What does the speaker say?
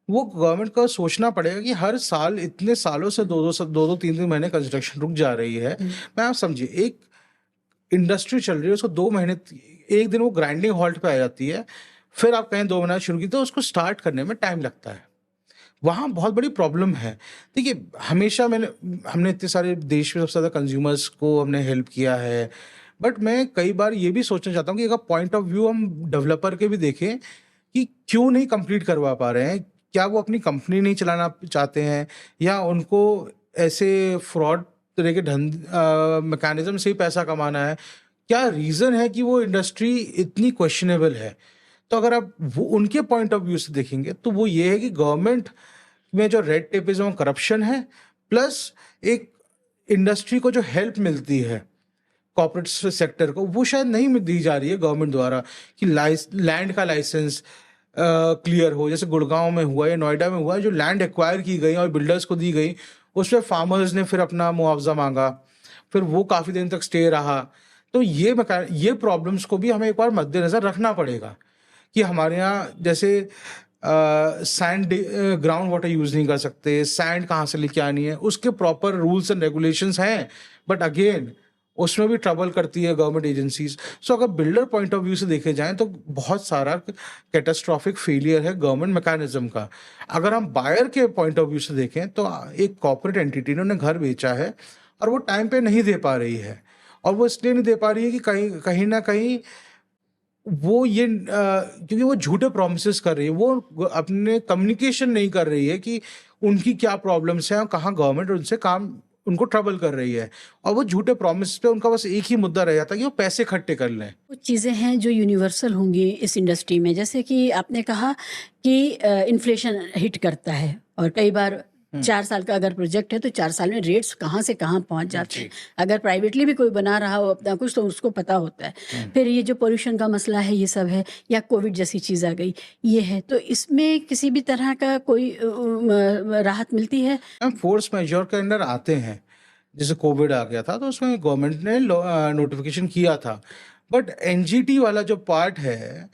वो गवर्नमेंट को सोचना पड़ेगा कि हर साल इतने सालों से 2-2 3-3 महीने कंस्ट्रक्शन रुक जा रही है। मैं आप समझिए, एक इंडस्ट्री चल रही है, उसको 2 महीने, एक दिन वो ग्राइंडिंग हॉल्ट पे आ जाती है, फिर आप कहें 2 महीना शुरू की, तो उसको स्टार्ट करने में टाइम लगता है। वहाँ बहुत बड़ी प्रॉब्लम है। देखिए, हमेशा हमने इतने सारे देश में सबसे ज़्यादा कंज़्यूमर्स को हमने हेल्प किया है, बट मैं कई बार ये भी सोचना चाहता हूँ कि अगर पॉइंट ऑफ व्यू हम डेवलपर के भी देखें कि क्यों नहीं कंप्लीट करवा पा रहे हैं? क्या वो अपनी कंपनी नहीं चलाना चाहते हैं, या उनको ऐसे फ्रॉड तरह के मैकेनिज़्म से ही पैसा कमाना है? क्या रीज़न है कि वो इंडस्ट्री इतनी क्वेश्चनेबल है? तो अगर आप वो उनके पॉइंट ऑफ व्यू से देखेंगे, तो वो ये है कि गवर्नमेंट में जो रेड टेपिज़्म और करप्शन है, प्लस एक इंडस्ट्री को जो हेल्प मिलती है कॉर्पोरेट सेक्टर को, वो शायद नहीं दी जा रही है गवर्नमेंट द्वारा, कि लैंड का लाइसेंस क्लियर हो। जैसे गुड़गांव में हुआ या नोएडा में हुआ, जो लैंड एक्वायर की गई और बिल्डर्स को दी गई, उसमें फार्मर्स ने फिर अपना मुआवजा मांगा, फिर वो काफ़ी दिन तक स्टे रहा। तो ये प्रॉब्लम्स को भी हमें एक बार मद्देनज़र रखना पड़ेगा कि हमारे यहाँ जैसे सैंड ग्राउंड वाटर यूज़ नहीं कर सकते, सैंड कहाँ से लेके आनी है, उसके प्रॉपर रूल्स एंड रेगुलेशंस हैं, बट अगेन उसमें भी ट्रबल करती है गवर्नमेंट एजेंसीज। सो अगर बिल्डर पॉइंट ऑफ व्यू से देखे जाएं, तो बहुत सारा कैटास्ट्रॉफिक फेलियर है गवर्नमेंट मैकेनिज्म का। अगर हम बायर के पॉइंट ऑफ व्यू से देखें, तो एक कॉर्पोरेट एंटिटी ने उन्हें घर बेचा है और वो टाइम पे नहीं दे पा रही है, और वो इसलिए नहीं दे पा रही है कि कहीं कहीं ना कहीं वो क्योंकि वो झूठे प्रोमिसेस कर रही है, वो अपने कम्युनिकेशन नहीं कर रही है कि उनकी क्या प्रॉब्लम्स हैं और कहाँ गवर्नमेंट उनसे काम उनको ट्रबल कर रही है, और वो झूठे प्रॉमिस पे उनका बस एक ही मुद्दा रह जाता है कि वो पैसे इकट्ठे कर लें। कुछ चीज़ें हैं जो यूनिवर्सल होंगी इस इंडस्ट्री में, जैसे कि आपने कहा कि इन्फ्लेशन हिट करता है और कई बार 4 साल का अगर प्रोजेक्ट है तो 4 साल में रेट्स कहाँ से कहाँ पहुँच जाते हैं। अगर प्राइवेटली भी कोई बना रहा हो अपना कुछ तो उसको पता होता है। फिर ये जो पॉल्यूशन का मसला है, ये सब है, या कोविड जैसी चीज़ आ गई, ये है। तो इसमें किसी भी तरह का कोई राहत मिलती है? हम फोर्स मेजर के अंडर आते हैं, जैसे कोविड आ गया था तो उसमें गवर्नमेंट ने नोटिफिकेशन किया था, बट एनजीटी वाला जो पार्ट है